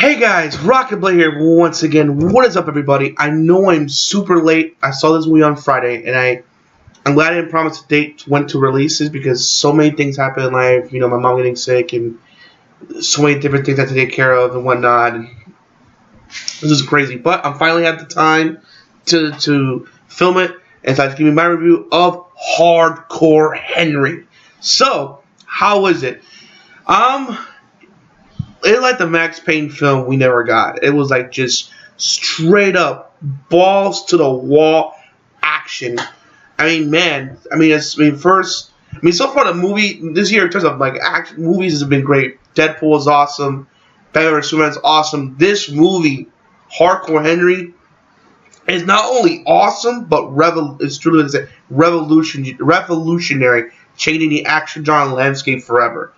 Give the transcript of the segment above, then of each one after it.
Hey guys, RockingTheBlade here once again. What is up, everybody? I know I'm super late. I saw this movie on Friday, and I'm glad I didn't promise a date when to release it because so many things happen in life. You know, my mom getting sick and so many different things I have to take care of and whatnot. And this is crazy, but I'm finally had the time to film it, and so I just give you my review of HardCore Henry. So, how was it? It's like the Max Payne film we never got. It was like just straight up balls to the wall action. I mean, man. So far the movie this year in terms of like action movies has been great. Deadpool is awesome. Batman vs Superman is awesome. This movie, HardCore Henry, is not only awesome but it's truly revolutionary, changing the action genre landscape forever.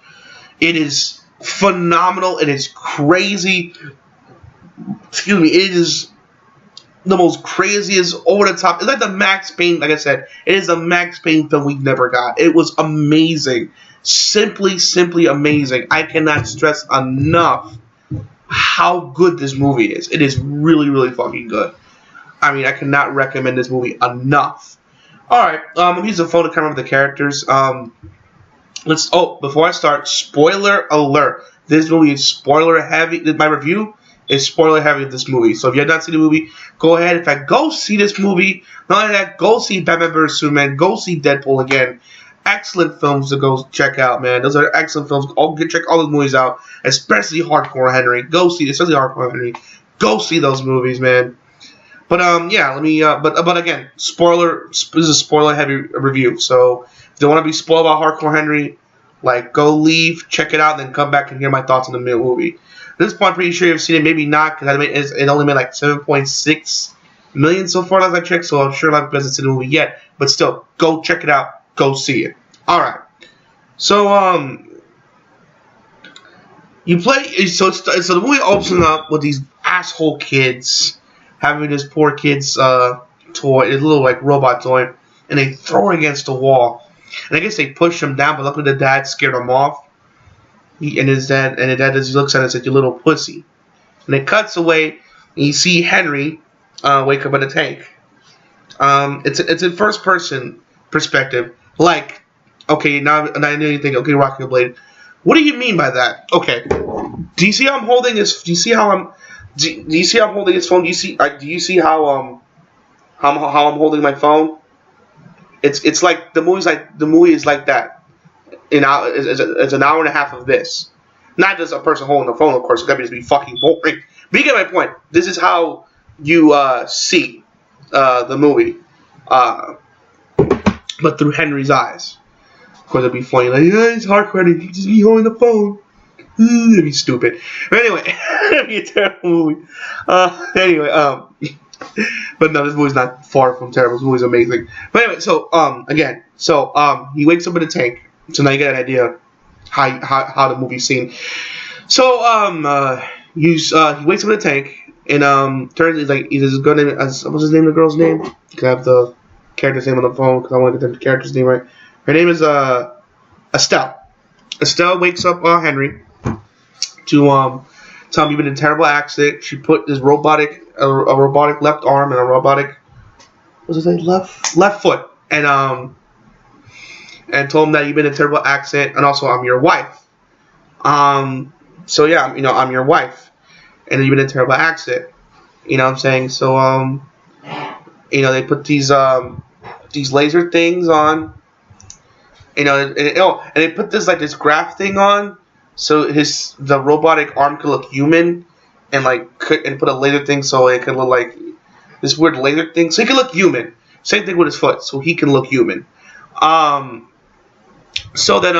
It is phenomenal. It is crazy. Excuse me. It is the most craziest, over the top. It's like the Max Payne. Like I said, it is the Max Payne film we never got. It was amazing. Simply amazing. I cannot stress enough how good this movie is. It is really fucking good. I mean, I cannot recommend this movie enough. Alright, I'm using the phone to come up with the characters. Before I start, spoiler alert. This movie is spoiler heavy. My review is spoiler heavy of this movie. So if you have not seen the movie, go ahead. In fact, go see this movie. Not only that, go see Batman vs Superman. Go see Deadpool again. Excellent films to go check out, man. Those are excellent films. Check all those movies out, especially HardCore Henry. Go see, especially HardCore Henry. Go see those movies, man. But yeah, let me. But again, spoiler. This is a spoiler heavy review. So if you don't want to be spoiled about HardCore Henry, like go leave, check it out, and then come back and hear my thoughts on the movie. At this point, I'm pretty sure you've seen it. Maybe not, because it only made like 7.6 million so far last I checked. So I'm sure a lot of people haven't seen the movie yet. But still, go check it out. Go see it. All right. So you play. So the movie opens up with these asshole kids having this poor kid's toy, his little like robot toy, and they throw it against the wall. And I guess they push him down, but luckily the dad scared him off. His dad looks at him and says, "You little pussy." And it cuts away, and you see Henry wake up in a tank. It's in first person perspective. Like, okay, now I know you think, okay, RockingTheBlade. What do you mean by that? Okay, do you see how I'm holding this? Do you see how I'm? Do you see how I'm holding this phone? Do you see how I'm holding my phone? It's like the movie is like that. It's an hour and a half of this. Not just a person holding the phone, of course. It's gotta just be fucking boring. But you get my point. This is how you see the movie, but through Henry's eyes. Of course, it'd be funny. Like, yeah, it's hardcore. You just be holding the phone. It'd be stupid. But anyway, it'd be a terrible movie. But no, this movie's not far from terrible. This movie's amazing. But anyway, he wakes up in a tank. So now you get an idea how the movie's seen. So he wakes up in a tank and turns his good name. What's his name? The girl's name? You can have the character's name on the phone because I want to get the character's name right. Her name is Estelle. Estelle wakes up Henry to tell him you've been in a terrible accident. She put this robotic left arm and a robotic left foot and told him that you've been in a terrible accident and also I'm your wife. So yeah, I'm your wife and you've been in a terrible accident. You know what I'm saying? So they put these laser things on. And they put this graph thing on, so the robotic arm could look human, and put a laser thing so it could look like this weird laser thing, so he can look human. Same thing with his foot, so he can look human. So then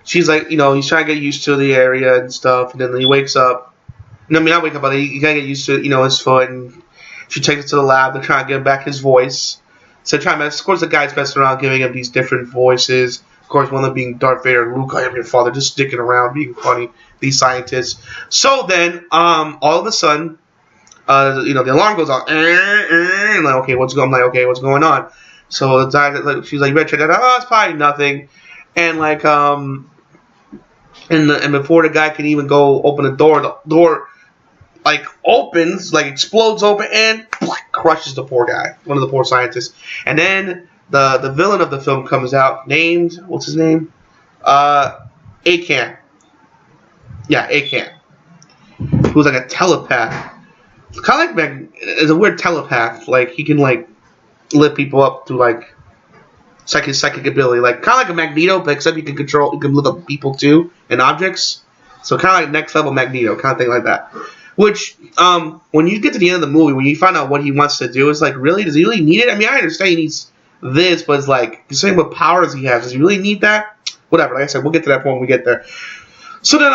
she's like, he's trying to get used to the area and stuff, and then he wakes up. Not wake up, but he gotta get used to his foot, and she takes it to the lab. They're trying to get back his voice. So of course the guy's messing around, giving him these different voices. Of course, one of them being Darth Vader, Luke, I am your father, just sticking around, being funny. These scientists. So then, all of a sudden, the alarm goes off. I'm like, okay, what's going on? So the guy, she's like, you better check that out. Oh, it's probably nothing. And and before the guy can even go open the door like opens, like explodes open and crushes the poor guy, one of the poor scientists. And then the villain of the film comes out, named, what's his name? Akan. Yeah, Akan. Who's like a telepath. Kind of like is a weird telepath. Like he can like lift people up through like psychic ability, like kind of like a Magneto, but except you can lift up people too and objects. So kind of like next level Magneto, kind of thing like that. Which, when you get to the end of the movie, when you find out what he wants to do, it's like, really? Does he really need it? I mean, I understand he needs this, but it's like, considering what powers he has, does he really need that? Whatever, like I said, we'll get to that point when we get there. So then,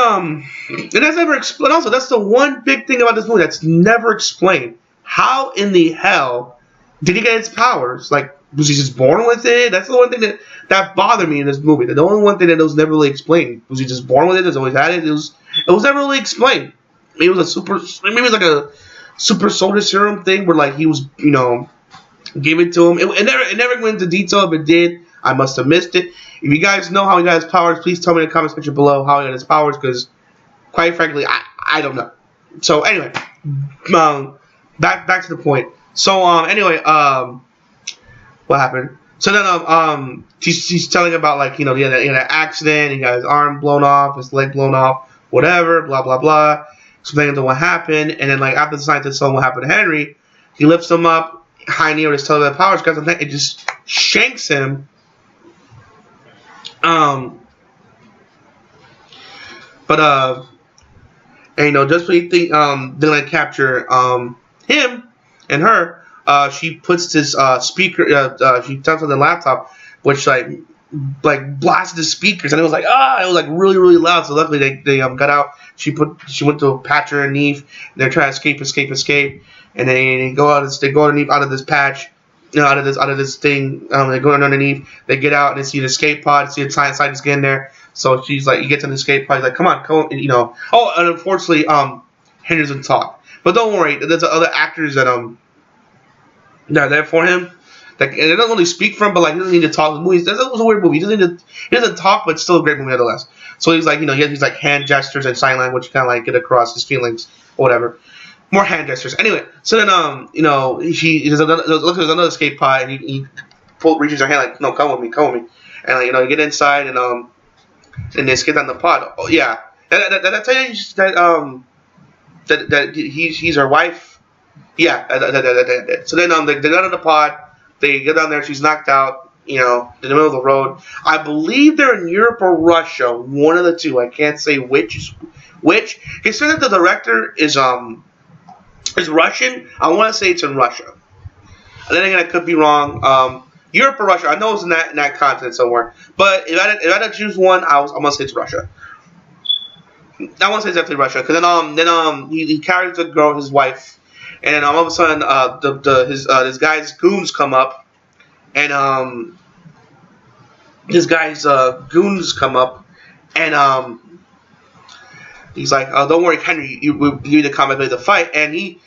and that's never explained. Also, that's the one big thing about this movie that's never explained. How in the hell did he get his powers? Like, was he just born with it? That's the one thing that bothered me in this movie. The only one thing that was never really explained. Was he just born with it? Has always had it? It was never really explained. Maybe it was maybe it was like a super soldier serum thing where like he was, you know, give it to him. It never went into detail. If it did, I must have missed it. If you guys know how he got his powers, please tell me in the comment section below how he got his powers, because quite frankly, I don't know. So anyway, back to the point. So anyway, what happened? So then she's telling about, like, you know, he had an accident, he got his arm blown off, his leg blown off, whatever, blah blah blah. Explaining to what happened, and then like after the scientist saw what happened to Henry, he lifts him up high near his telepath powers, grabs the neck, and just shanks him. And you know, just when you think they're gonna capture him and her, she puts this speaker. She turns on the laptop, which like blasted the speakers, and it was like really really loud. So luckily they got out. She went to patch her underneath. And they're trying to escape, and they go underneath out of this patch, you know, out of this thing. They go underneath. They get out and they see the escape pod. See the scientist get in there. So she's like, he gets in the escape pod. He's like, come on, you know. Oh, and unfortunately, Henry doesn't talk. But don't worry, there's other actors that are there for him. Like, and it doesn't really speak for him, but like he doesn't need to talk. The movie, that was a weird movie. He doesn't talk, but it's still a great movie nonetheless. So he's like, you know, he has these like hand gestures and sign language to kind of like get across his feelings or whatever. More hand gestures. Anyway, so then you know, there's another escape pod, and he reaches her hand like, no, come with me, and like, you know, you get inside and they escape down the pod. Oh yeah, did I tell you that he's her wife? Yeah. So then they get out of the pod. They get down there. She's knocked out, you know, in the middle of the road. I believe they're in Europe or Russia. One of the two. I can't say which. Considering that the director is Russian, I want to say it's in Russia. And then again, I could be wrong. Europe or Russia. I know it's in that continent somewhere. But if I had to choose one, I'm gonna say it's Russia. I want to say it's definitely Russia. Because then he carries the girl, his wife. And then all of a sudden, his guy's goons come up, and he's like, "Oh, don't worry, Henry, you need to come and the fight." And he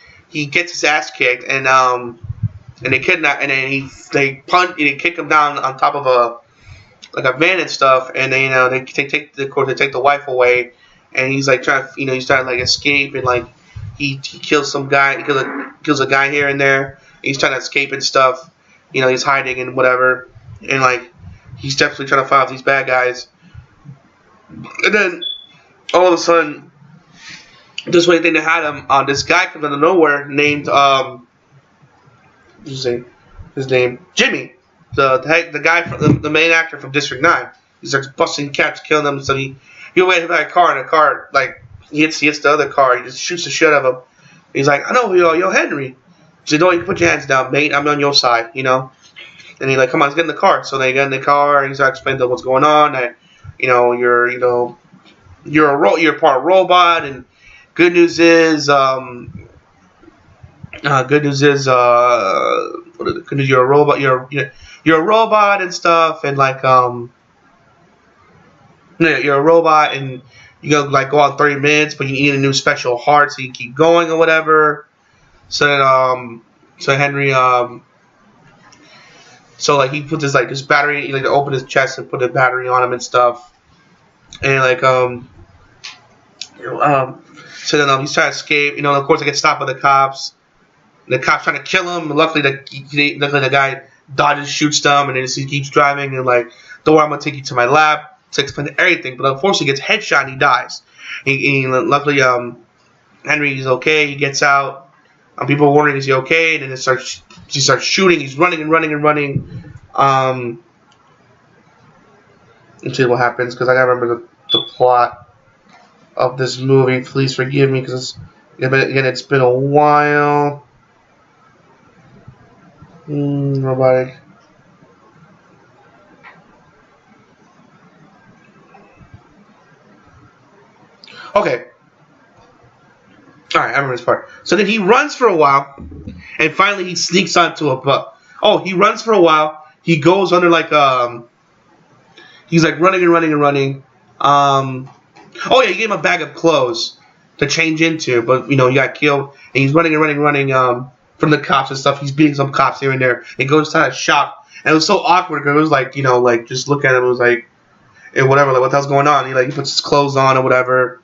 gets his ass kicked, and they kidnap, and then they punch, and they kick him down on top of a van and stuff, and then, you know, they take the wife away, and he's like trying to, you know, he's trying to like escape, and like. He kills some guy. He kills a guy here and there. He's trying to escape and stuff. You know, he's hiding and whatever. And like, he's definitely trying to fight off these bad guys. And then all of a sudden, this one thing that had him, this guy comes out of nowhere named what's his name? Jimmy, the guy from the main actor from District 9. He starts busting cats, killing them. So he went by a car, and a car like. He hits the other car. He just shoots the shit out of him. He's like, I know yo Henry. He said, no, you can put your hands down, mate. I'm on your side, you know. And he's like, come on, let's get in the car. So they get in the car, and he starts explaining what's going on. That, you know, you're part robot, and good news is you're a robot. You're a robot and stuff, and like you're a robot and. You go like go out 30 minutes, but you need a new special heart so you can keep going or whatever. So then, so Henry, so like he put this battery, he like opened his chest and put a battery on him and stuff. and like so then he's trying to escape. You know, of course, they get stopped by the cops. The cops trying to kill him. Luckily, the guy dodges, shoots them, and then he keeps driving. And like, don't worry, I'm gonna take you to my lab to explain everything. But unfortunately, he gets headshot and he dies. Luckily, Henry's okay. He gets out. People are wondering, is he okay? And then he starts shooting. He's running and running and running. Let's see what happens, because I gotta remember the plot of this movie. Please forgive me, because again, it's been a while. Robotic. Okay. Alright, I remember this part. So then he runs for a while, and finally he sneaks onto a bus. Oh, he runs for a while. He goes under like he's like running and running and running. Oh yeah, he gave him a bag of clothes to change into, but you know, he got killed, and he's running and running and running from the cops and stuff. He's beating some cops here and there. He goes to a shop, and it was so awkward because it was like, you know, like just look at him, it was like, and whatever, like what the hell's going on? He puts his clothes on or whatever.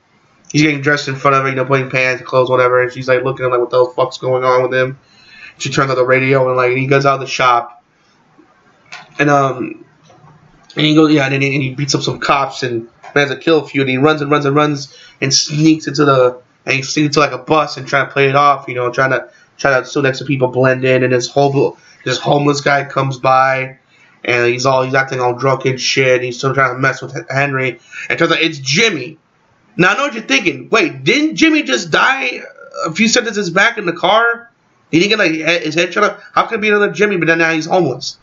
He's getting dressed in front of her, you know, putting pants, clothes, whatever, and she's like looking at him like, what the fuck's going on with him? She turns on the radio and like he goes out of the shop, and he goes, yeah, and he beats up some cops and has a kill a few, and he runs and runs and runs and sneaks into like a bus and trying to play it off, you know, trying to so next to people blend in, and this homeless guy comes by, and he's acting all drunk and shit. He's still trying to mess with Henry, and it turns out it's Jimmy. Now I know what you're thinking. Wait, didn't Jimmy just die a few sentences back in the car? He didn't get like his head shot up. How could it be another Jimmy? But then now he's homeless.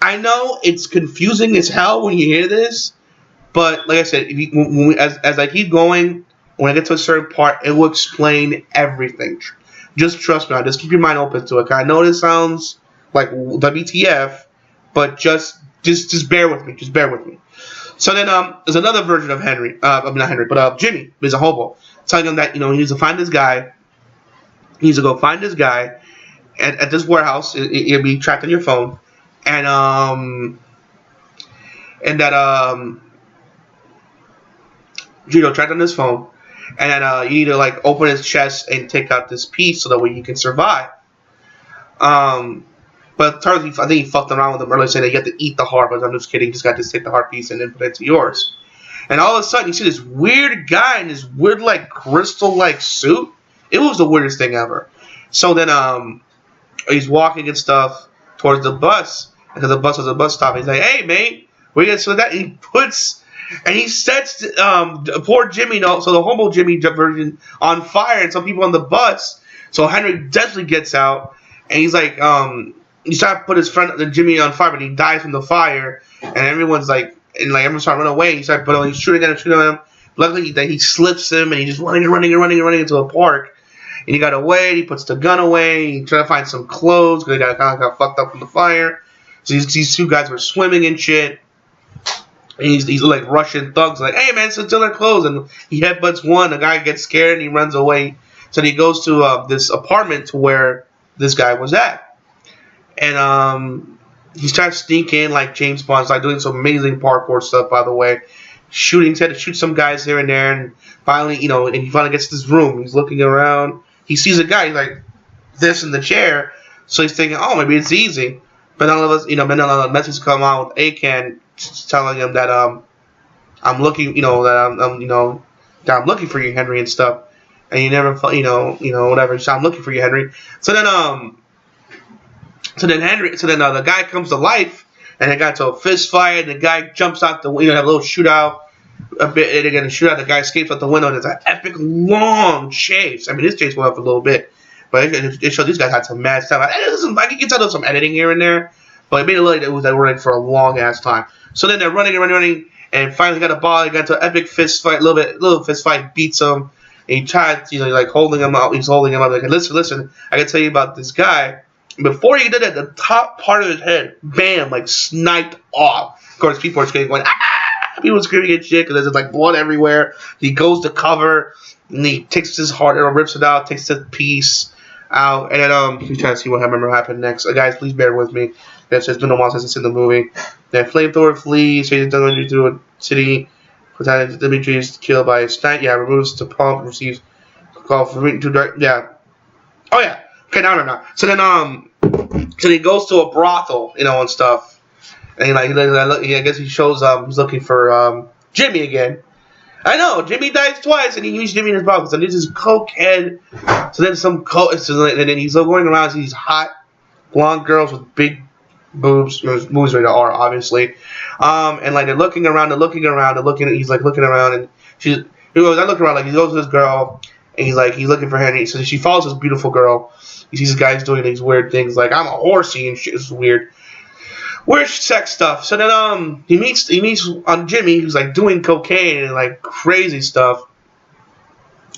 I know it's confusing as hell when you hear this, but like I said, as I keep going, when I get to a certain part, it will explain everything. Just trust me. Just keep your mind open to it. I know this sounds like WTF, but just bear with me. Just bear with me. So then there's another version of Henry. Not Henry, but Jimmy is a hobo, telling him that, you know, he needs to find this guy. He needs to go find this guy at this warehouse. It'll be tracked on your phone, and you know, tracked on his phone, and then you need to like open his chest and take out this piece so that way you can survive. But turns I think he fucked around with him earlier, saying that you have to eat the heart. But I'm just kidding. You just got to take the heart piece and then put it to yours. And all of a sudden, you see this weird guy in this weird like crystal like suit. It was the weirdest thing ever. So then he's walking and stuff towards the bus, because the bus was a bus stop. He's like, "Hey, mate, where you get some of that?" And he sets poor Jimmy, so the homo Jimmy version, on fire, and some people on the bus. So Henry definitely gets out, and he's like, he's trying to put his friend Jimmy on fire, but he dies from the fire, and everyone's like, everyone's trying to run away. He's shooting at him. Luckily, he slips him, and he's just running into a park. And he got away. He puts the gun away. He tried to find some clothes because he got fucked up from the fire. So these two guys were swimming and shit. And he's like Russian thugs, like, "Hey man, steal their clothes." And he headbutts one. The guy gets scared and he runs away. So he goes to this apartment to where this guy was at, and he's trying to sneak in like James Bond's, like doing some amazing parkour stuff. By the way, he's had to shoot some guys here and there, and finally, you know, and he finally gets to this room. He's looking around. He sees a guy, he's like this in the chair, so he's thinking, "Oh, maybe it's easy." But none of us, you know, then a message come out with ACAN telling him that I'm looking, you know, that I'm looking for you, Henry, and stuff. And you never, you know, whatever. So I'm looking for you, Henry. So then the guy comes to life, and they got to a fist fight, and the guy jumps out the window, have a little shootout. A bit, and they're gonna shoot out. The guy escapes out the window, and it's an epic long chase. I mean, this chase went up a little bit, but it showed these guys had some mad stuff. I can tell there's some editing here and there, but it made it look like they were running for a long ass time. So then they're running, and finally got a ball. They got to an epic fist fight. Little fist fight, beats him. And he tried, you know, like holding him up. He's holding him up. Like, listen. I can tell you about this guy. Before he did that, the top part of his head, bam, like sniped off. Of course, people are screaming, going, "Ah!" People screaming and shit because there's like blood everywhere. He goes to cover, and he takes his heart, rips it out, takes the piece out, and then he's trying to see what I remember happened next. Guys, please bear with me. It's been a while since it's in the movie. Then flamethrower flees, chases down through a city, Lieutenant Dimitri is killed by a sniper. Yeah, removes the pump, receives call for reading too dark. Yeah. Oh yeah. Okay, no. So then so he goes to a brothel, and stuff, and I guess he shows he's looking for Jimmy again. I know Jimmy dies twice, and he meets Jimmy in his brothel. So there's this cokehead. So then and then he's going around. So these hot blonde girls with big boobs, movies rated R, obviously. And like they're looking around, he's like looking around, and he goes, I look around, like he goes to this girl, and he's looking for Henry. So she follows this beautiful girl. He sees this guy's doing these weird things, like I'm a horsey and shit. It's weird sex stuff. So then he meets Jimmy, who's like doing cocaine and like crazy stuff.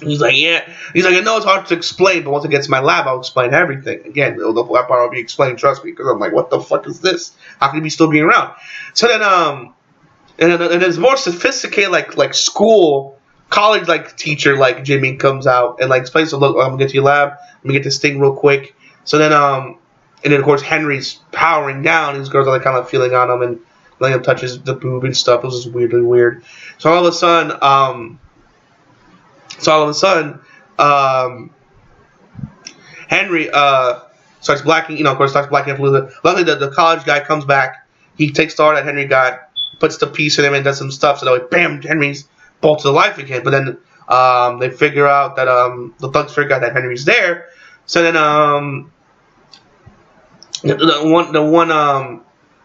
He's like, I know it's hard to explain, but once it gets to my lab, I'll explain everything. Again, the lab part will be explained, trust me, because I'm like, what the fuck is this? How can he be still being around? So then, and there's more sophisticated, like school, college, like teacher, like Jimmy comes out and like explains, so look, I'm gonna get to your lab, let me get this thing real quick. So then, and then of course Henry's powering down. These girls are like kind of feeling on him and letting him touch the boob and stuff. It was just weirdly weird. So all of a sudden, Henry starts blacking. Starts blacking up a little bit. Luckily, the college guy comes back. He takes the art that Henry got, puts the piece in him, and does some stuff. So that way, bam, Henry's brought to life again. But then they figure out that the thugs figure out that Henry's there. So then the one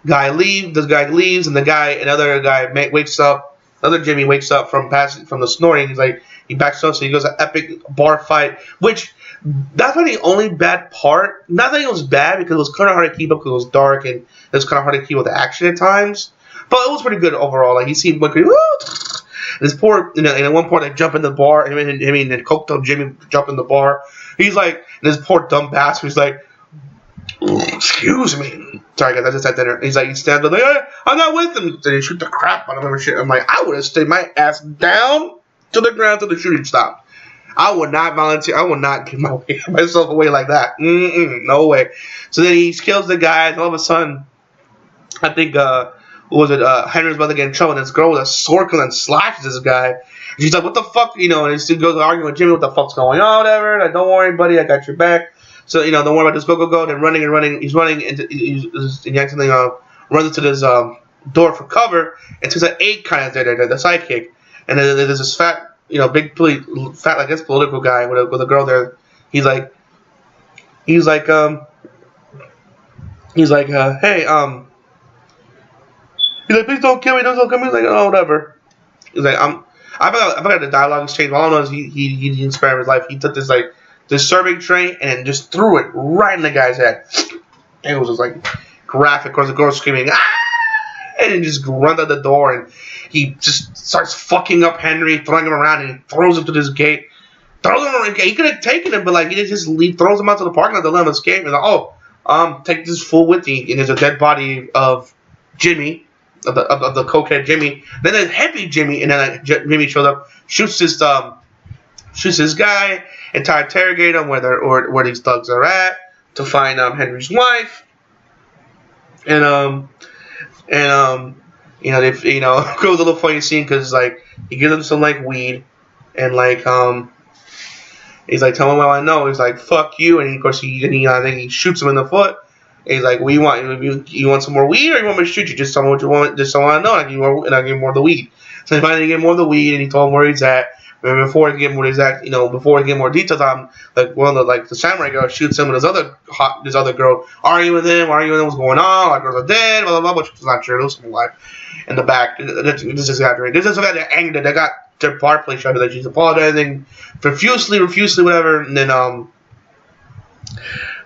guy leaves. This guy leaves, and another guy wakes up. Another Jimmy wakes up from the snoring. He's like, he backs up, so he goes an epic bar fight, which that's probably the only bad part. Not that it was bad, because it was kind of hard to keep up because it was dark and it was kind of hard to keep with the action at times. But it was pretty good overall. Like, you see, woo, and this poor, and at one point they jump in the bar. I mean, and coked up Jimmy jump in the bar. He's like, this poor dumb bastard. He's like, excuse me. Sorry guys, I just had dinner. He's like, he stands up like, hey, I'm not with him. Then he shoot the crap out of him and shit. I'm like, I would have stayed my ass down to the ground till the shooting stopped. I would not volunteer. I would not give myself away like that. No way. So then he kills the guy. And all of a sudden, I think, Henry's about to get in trouble. And this girl with a sword comes and slashes this guy. And she's like, what the fuck? And he still goes arguing with Jimmy. What the fuck's going on? Whatever. Like, don't worry, buddy. I got your back. So, don't worry about this. Go. Then running. He's running. And he accidentally runs into this door for cover. And there's an 8 kind of there, the sidekick. And then there's this fat, big, fat, I guess, political guy with a girl there. He's like, hey, He's like, please don't kill me. Don't kill me. He's like, oh, whatever. He's like, I forgot the dialogue exchange. All I know is he didn't spare his life. He took this serving tray and just threw it right in the guy's head. And it was just like graphic. Of course, the girl's screaming, ah! And he just runs out the door, and he just starts fucking up Henry, throwing him around, and he throws him to this gate. He could have taken him, but like he just throws him out to the parking lot to let him escape. And like, take this fool with you. And there's a dead body of Jimmy, of the cokehead Jimmy. Then there's heavy Jimmy, and then Jimmy shows up, shoots this guy, and try to interrogate him where these thugs are at to find Henry's wife. And it was a little funny scene because like he gives him some like weed, and like he's like, tell him what I know. He's like, fuck you, and of course I think he shoots him in the foot. And he's like, what do you want? You want some more weed, or you want me to shoot you? Just tell me what you want. Just so I know, and I give him more of the weed. So he finally gave him more of the weed, and he told him where he's at. And before he gave him more details on, like one of the samurai girl shoots him with this other girl, arguing with him, what's going on, our girls are dead, blah blah blah, which is not true, there's some life in the back. This is exaggerated. This is about the anger that got their part play shot that she's apologizing profusely, whatever, and then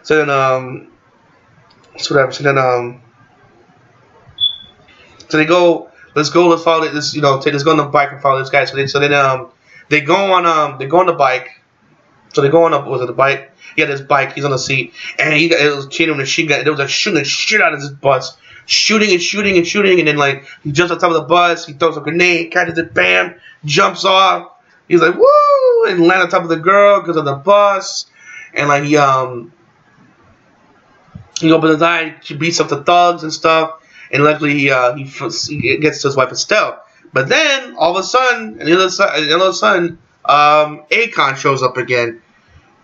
so they go, let's follow this, let's go on the bike and follow this guy. They go on the bike. So they go on the bike? Yeah, this bike. He's on the seat, and it was cheating with a machine gun. There was a shooting the shit out of this bus, shooting, and then like he jumps on top of the bus. He throws a grenade, catches it, bam, jumps off. He's like woo, and lands on top of the girl because of the bus, and like he opens his eye, he beats up the thugs and stuff, and luckily he gets to his wife Estelle. But then all of a sudden, Akon shows up again,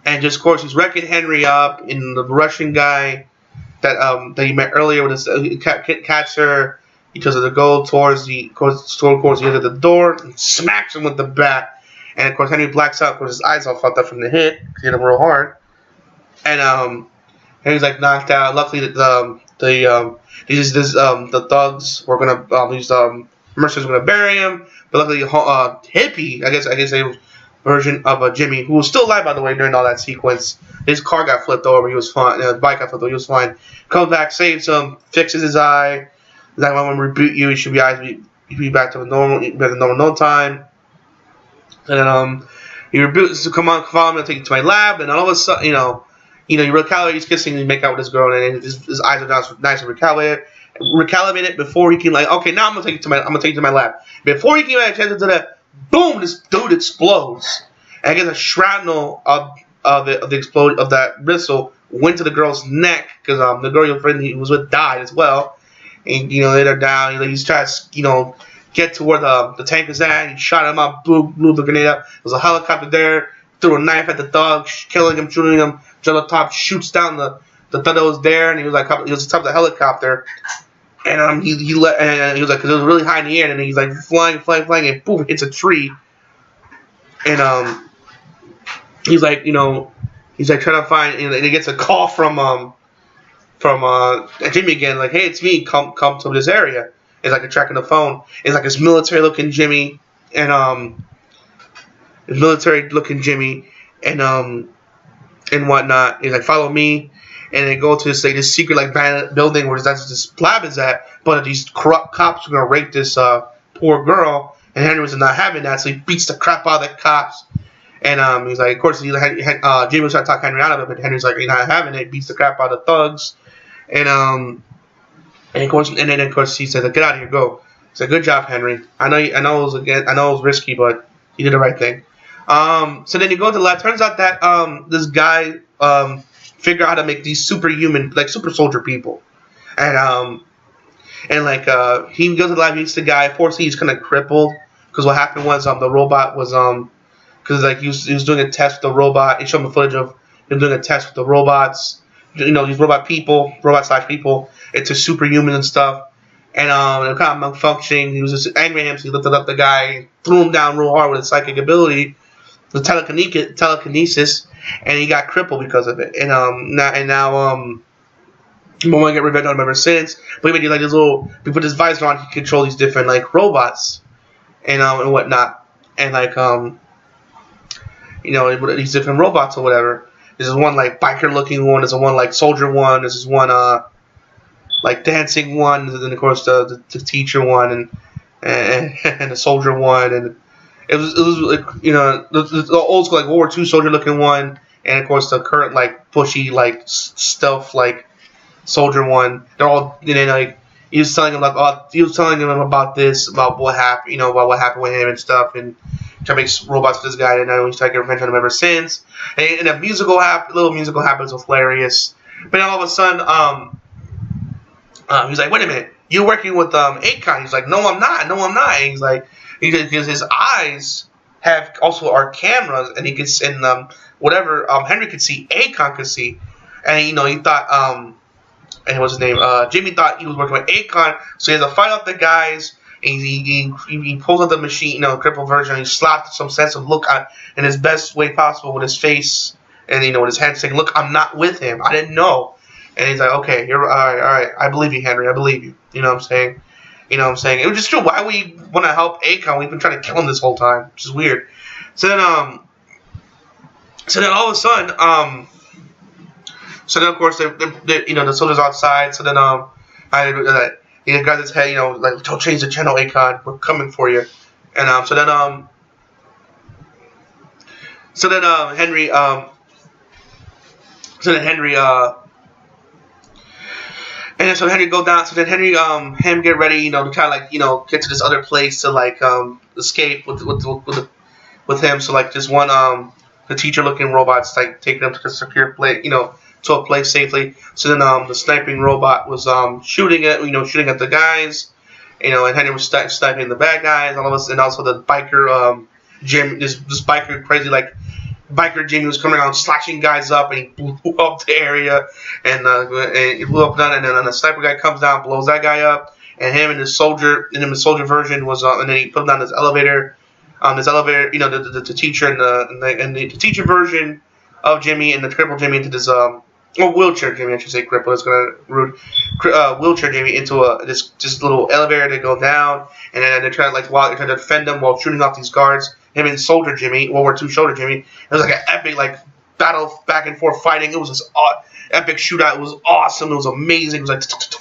and just of course he's wrecking Henry up. And the Russian guy that he met earlier with his catcher, he tells her to go towards the end of the door and smacks him with the bat. And of course Henry blacks out because his eyes all fucked up from the hit. He hit him real hard, and Henry's like knocked out. Luckily, the thugs were gonna these mercenaries were gonna bury him, but luckily hippie, I guess a version of Jimmy, who was still alive by the way during all that sequence. His car got flipped over. He was fine. His bike got flipped over. He was fine. Comes back, saves him, fixes his eye. He's like, "I'm gonna reboot you. You should be back to normal time." And then he reboots to come on, follow me. I'll take you to my lab. And all of a sudden, you recalibrate. He's kissing and make out with this girl, and his eyes are nice and recalibrate it before he can okay, now I'm gonna take you to my lab. Before he can get a chance to do that, boom! This dude explodes, and I guess a shrapnel of that missile went to the girl's neck because the girl your friend he was with died as well, and they're down. He's trying to get to where the tank is at. He shot him up, blew the grenade up. There was a helicopter there. Threw a knife at the thug, killing him, shooting him. Jump up top, shoots down the thug that was there, and he was on top of the helicopter. And he was like, because it was really high in the air, and he's like flying, and boom, hits a tree. And he's like trying to find, and he gets a call from Jimmy again, like, hey, it's me, come to this area. It's like a track on the phone. It's like this military looking Jimmy, and and whatnot. He's like, follow me, and they go to this secret building where this lab is at. But these corrupt cops are gonna rape this poor girl, and Henry was not having that, so he beats the crap out of the cops. And he's like, of course, Jimmy was trying to talk Henry out of it, but Henry's like, you're not having it. Beats the crap out of the thugs, and of course he says, get out of here, go. He said, good job, Henry. I know it was risky, but you did the right thing. So then you go to the lab. Turns out that this guy figured out how to make these superhuman, like super soldier people, and he goes to the lab, meets the guy. Fortunately, he's kind of crippled because what happened was the robot was because he was doing a test with the robot. He showed him the footage of him doing a test with the robots. These robot slash people. It's a superhuman and stuff. And they're kind of malfunctioning. He was just angry at him, so he lifted up the guy, threw him down real hard with his psychic ability, the telekinesis, and he got crippled because of it. And now he won't want to get revenge on him ever since. But he made he put his visor on, he could control these different robots and whatnot, and these different robots or whatever. There's one biker looking one. There's one soldier one. There's one dancing one. And then of course the teacher one and the soldier one. And it was the old school World War II soldier looking one. And of course the current pushy stealth soldier one. They're all he was telling him about this, about what happened, about what happened with him and stuff, and trying to make robots for this guy, and he's trying to get revenge on him ever since. And a little musical happens with hilarious. But then all of a sudden, he's like, wait a minute, you're working with Akon. He's like, no, I'm not. And he's like, because his eyes are cameras, and he can, and whatever Henry could see, Akon could see, and he thought and what's his name? Jimmy thought he was working with Akon, so he has to fight off the guys. And he pulls out the machine, crippled version, and he slaps some sense of look in his best way possible with his face, and with his hands saying, "Look, I'm not with him. I didn't know." And he's like, "Okay, you're all right. I believe you, Henry. I believe you." You know what I'm saying? It was just true. Why we want to help Akon? We've been trying to kill him this whole time, which is weird. So then all of a sudden, of course the soldiers outside. So then he grabs his head, don't change the channel, Akon. We're coming for you. And so then Henry go down. So then Henry him get ready, to try to get to this other place to escape with him. So this one the teacher looking robots taking him to the secure place, to a place safely. So then the sniping robot was shooting at the guys, and Henry was sniping the bad guys, all of us, and also the biker Jim, this biker crazy like biker Jimmy was coming around slashing guys up, and he blew up the area, and he blew up none, and then the sniper guy comes down, blows that guy up, and him and his soldier, version was, and then he put him down this elevator, the teacher and the teacher version of Jimmy and the crippled Jimmy into this wheelchair Jimmy, I should say crippled, it's kind of rude, wheelchair Jimmy into this little elevator to go down, and then they're trying to defend him while shooting off these guards. Him and Soldier Jimmy, World War II Soldier Jimmy. It was like an epic battle back and forth fighting. It was this epic shootout. It was awesome. It was amazing. It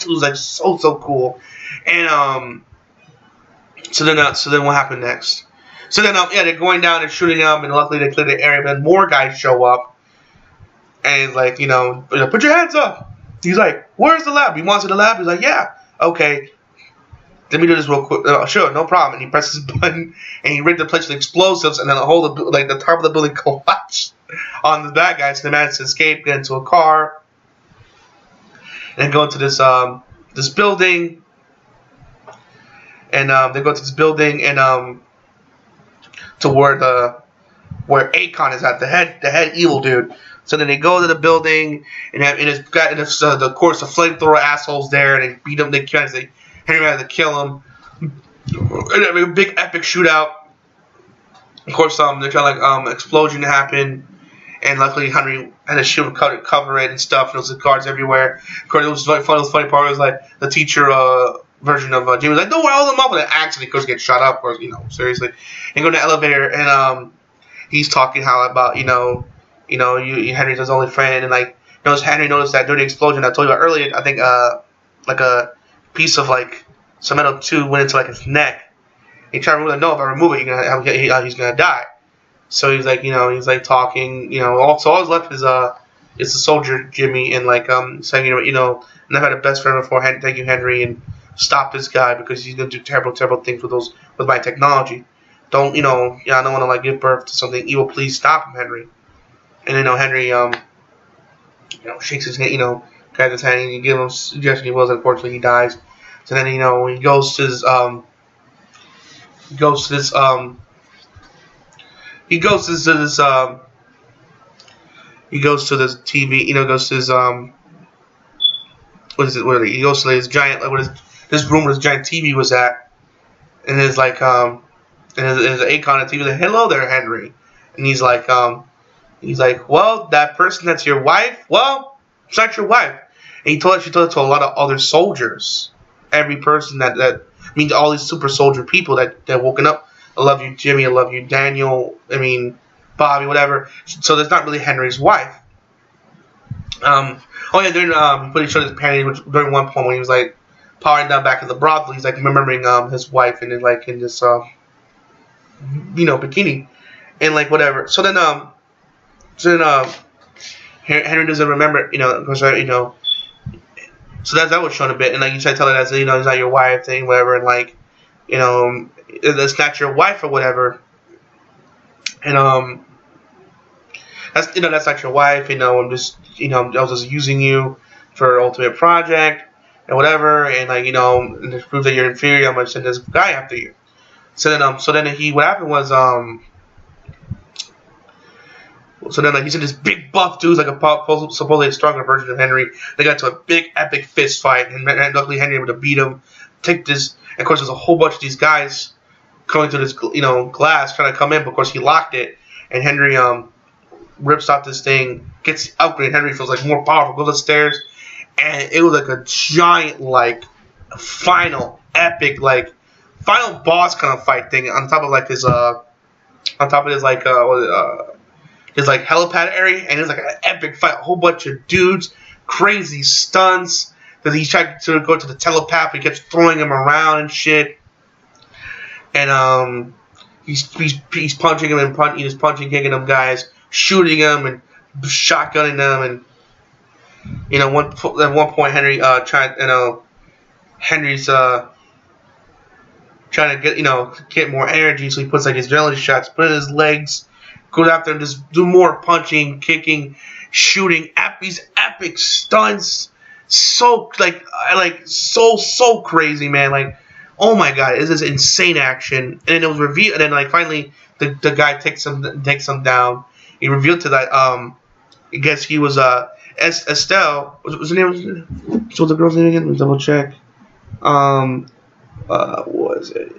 was like so cool. And so then what happened next? So then they're going down and shooting him, and luckily they clear the area. But then more guys show up, and he's like, put your hands up. He's like, where's the lab? He wants to the lab. He's like, yeah, okay. Let me do this real quick. Sure, no problem. And he presses his button, and he rigged the place with explosives, and then the top of the building collapsed on the bad guys. So they managed to escape, get into a car, and go into this building. And they go to this building, and to where Akon is at, the head evil dude. So then they go to the building, and it's got of course the flamethrower assholes there, and they beat him. Henry had to kill him. And a big epic shootout. Of course, they're trying explosion to happen, and luckily Henry had a shield cover it and stuff. And there was the guards everywhere. Of course, it was like fun. The funny part was like the teacher version of Jimmy was like, "Don't worry, all them up," with an accident. Of course, get shot up, or seriously. And go to the elevator, and he's talking how about Henry's his only friend, and Henry noticed that during the explosion I told you about earlier. I think like a piece of some metal tube went into his neck. He tried to remove it. No, if I remove it, he's gonna die. So he's like talking. All he's left is the soldier Jimmy, and saying never had a best friend before. Thank you, Henry, and stop this guy because he's gonna do terrible things with my technology. Don't I don't want to give birth to something evil. Please stop him, Henry. And Henry shakes his hand, grabs his hand, and you give him a suggestion he wills, and unfortunately he dies. So then he goes to this TV, goes to his what is it? What are they? He goes to this giant this room where this giant TV was at, and there's and there's an Akon on the TV like, "Hello there, Henry," and he's like, well, that person that's your wife, well, it's not your wife. And she told it to a lot of other soldiers. Every person that means all these super soldier people that woken up. I love you, Jimmy. I love you, Daniel. I mean, Bobby, whatever. So that's not really Henry's wife. During he showed his panties during one point when he was powering down back in the brothel. He's remembering his wife and in this bikini and whatever. So then Henry doesn't remember, because so that was shown a bit, and you try to tell it as it's not your wife thing, whatever, and it's not your wife or whatever, and that's not your wife, I'm just I was just using you for ultimate project and whatever, and and to prove that you're inferior, I'm gonna send this guy after you. So then what happened was So then, he's in this big buff dude, supposedly a stronger version of Henry. They got into a big epic fist fight, and luckily Henry able to beat him. Take this, and of course, there's a whole bunch of these guys coming through this, glass trying to come in. But of course, he locked it, and Henry rips out this thing, gets upgraded. Henry feels more powerful, goes upstairs, and it was a giant, final epic, final boss kind of fight thing on top of his helipad area, and it's an epic fight. A whole bunch of dudes, crazy stunts. That he's trying to go to the telepath. He keeps throwing him around and shit. And he's punching him and he's kicking them guys, shooting them and shotgunning them. And at one point Henry's trying to get more energy, so he puts his adrenaline shots, put in his legs. Go after him, just do more punching, kicking, shooting, these epic stunts. So so crazy, man. oh my god, it's this insane action. And then it was revealed, and then like finally the guy takes him down. He revealed to that I guess he was Estelle. What's her name? What's the girl's name again? Let me double check. What was it?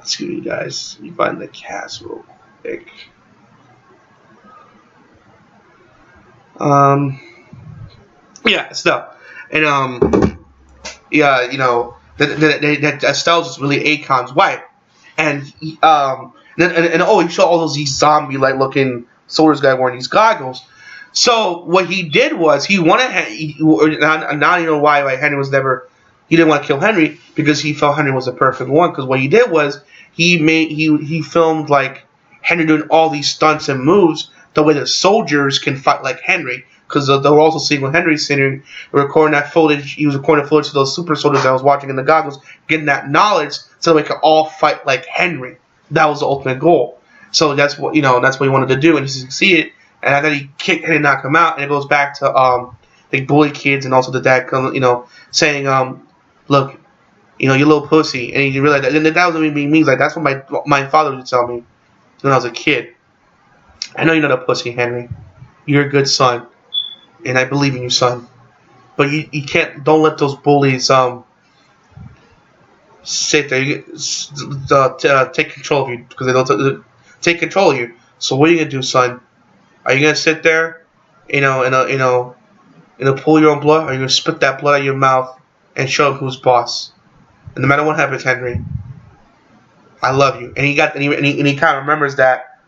Excuse me, guys. Let me find the cast real quick. Yeah, Estelle, and yeah, you know that Estelle's just really Akon's wife, and he show all these zombie like looking soldiers guy wearing these goggles. So what he did was he wanted now you know why like Henry was never. He didn't want to kill Henry because he felt Henry was the perfect one. Because what he did was he filmed like Henry doing all these stunts and moves the way the soldiers can fight like Henry. Because they were also seeing when Henry's sitting recording that footage. He was recording footage to those super soldiers that I was watching in the goggles, getting that knowledge so they could all fight like Henry. That was the ultimate goal. So that's what that's what he wanted to do, and he succeeded. And then he kicked Henry, knocked him out, and it goes back to they bully kids, and also the dad saying look, you little pussy, and he realized that. And that was what he means. Like that's what my father would tell me when I was a kid. I know you're not a pussy, Henry. You're a good son, and I believe in you, son. But you can't. Don't let those bullies sit there. Take control of you because they don't take control of you. So what are you gonna do, son? Are you gonna sit there, and pull your own blood? Or are you gonna spit that blood out of your mouth and show him who's boss? And no matter what happens, Henry, I love you. And he kind of remembers that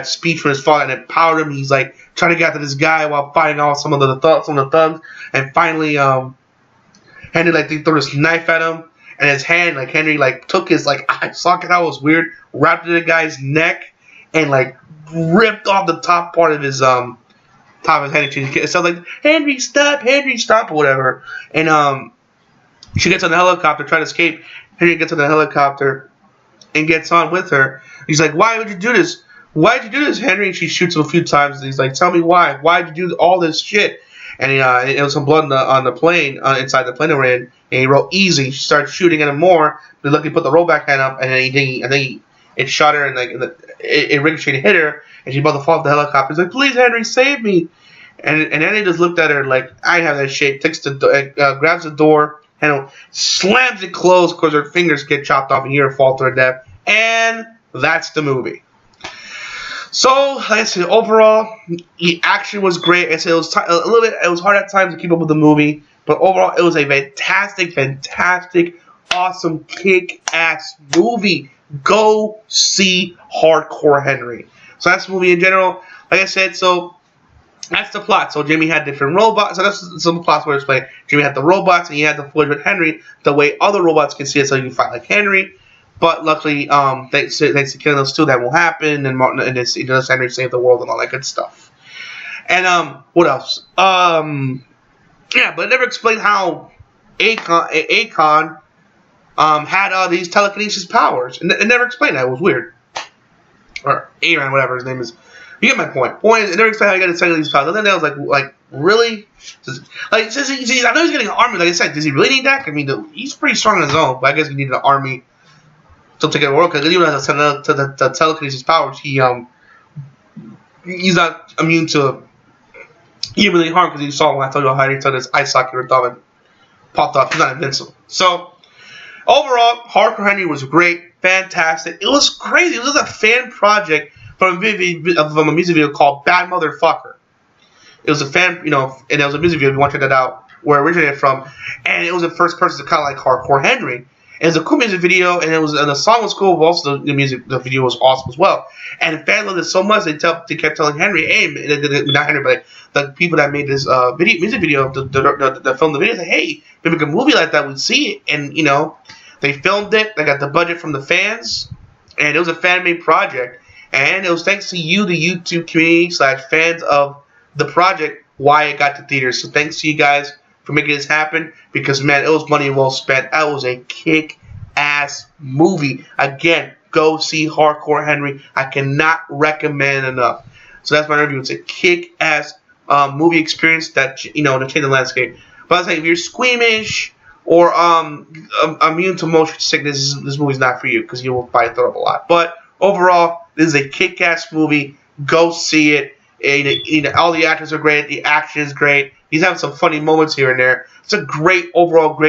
speech from his father, and it empowered him. He's like trying to get after this guy while fighting off some of the thugs. And finally, Henry they threw this knife at him, and his hand Henry took his eye socket. That was weird. Wrapped it in the guy's neck, and ripped off the top part of his head. It sounds like Henry stop, or whatever. And she gets on the helicopter, trying to escape. Henry gets on the helicopter and gets on with her. He's like, "Why would you do this? Why'd you do this, Henry?" And she shoots him a few times. And he's like, "Tell me why. Why'd you do all this shit?" And it was some blood on the plane, inside the plane they were in. And he wrote easy. She started shooting at him more. But luckily, he put the rollback hand up, and then it shot her, and it ricocheted, hit her, and she's about to fall off the helicopter. He's like, "Please, Henry, save me!" And Henry just looked at her like, "I have that shit." Takes grabs the door, and slams it closed. Of course, her fingers get chopped off, and you hear her fall to her death. And that's the movie. So, like I said, overall, the action was great. I said it was it was hard at times to keep up with the movie, but overall, it was a fantastic, awesome, kick-ass movie. Go see Hardcore Henry. So that's the movie in general. Like I said, so that's the plot. So Jimmy had different robots. So that's some plots where it's played. Jimmy had the robots, and he had the footage with Henry the way other robots can see it, so you can fight like Henry. But luckily, thanks to killing those two, that won't happen. And Martin and Henry saved the world and all that good stuff. And what else? Yeah, but it never explained how Akon had these telekinesis powers. It never explained that. It was weird. Or Aaron, whatever his name is. You get my point. Point is, it never explained how he got his telekinesis powers. And then I was like, really? I know he's getting an army. Like I said, does he really need that? I mean, he's pretty strong on his own, but I guess he needed an army to take it to the world, because even has the telekinesis powers, he's not immune to human harm, because you saw when I told you how he took his eye socket ripped off and popped off. He's not invincible. So overall, Hardcore Henry was great, fantastic. It was crazy. It was a fan project from a music video called Bad Motherfucker. It was a fan, and it was a music video. If you want to check that out, where it originated from, and it was the first person to kind of like Hardcore Henry. It was a cool music video, and the song was cool, but also the video was awesome as well. And fans loved it so much they kept telling Henry, "Hey, not Henry, but the people that made this music video, that filmed the video, said, hey, if we make a movie like that, we'd see it." And they filmed it. They got the budget from the fans, and it was a fan-made project. And it was thanks to you, the YouTube community / fans of the project, why it got to theaters. So thanks to you guys for making this happen, because man, it was money well spent. That was a kick-ass movie. Again, go see Hardcore Henry. I cannot recommend enough. So that's my review. It's a kick-ass movie experience that to change the landscape. But I was saying, if you're squeamish or immune to motion sickness, this movie's not for you because you will probably throw up a lot. But overall, this is a kick-ass movie. Go see it. And, all the actors are great. The action is great. He's having some funny moments here and there. It's a great overall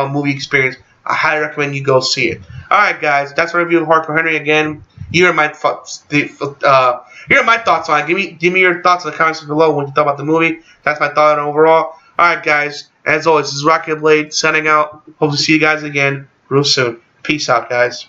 movie experience. I highly recommend you go see it. All right, guys, that's a review of HardCore Henry. Again, here are my thoughts. Here are my thoughts on it. Give me your thoughts in the comments below when you thought about the movie. That's my thought on it overall. All right, guys. As always, this is RockingTheBlade signing out. Hope to see you guys again real soon. Peace out, guys.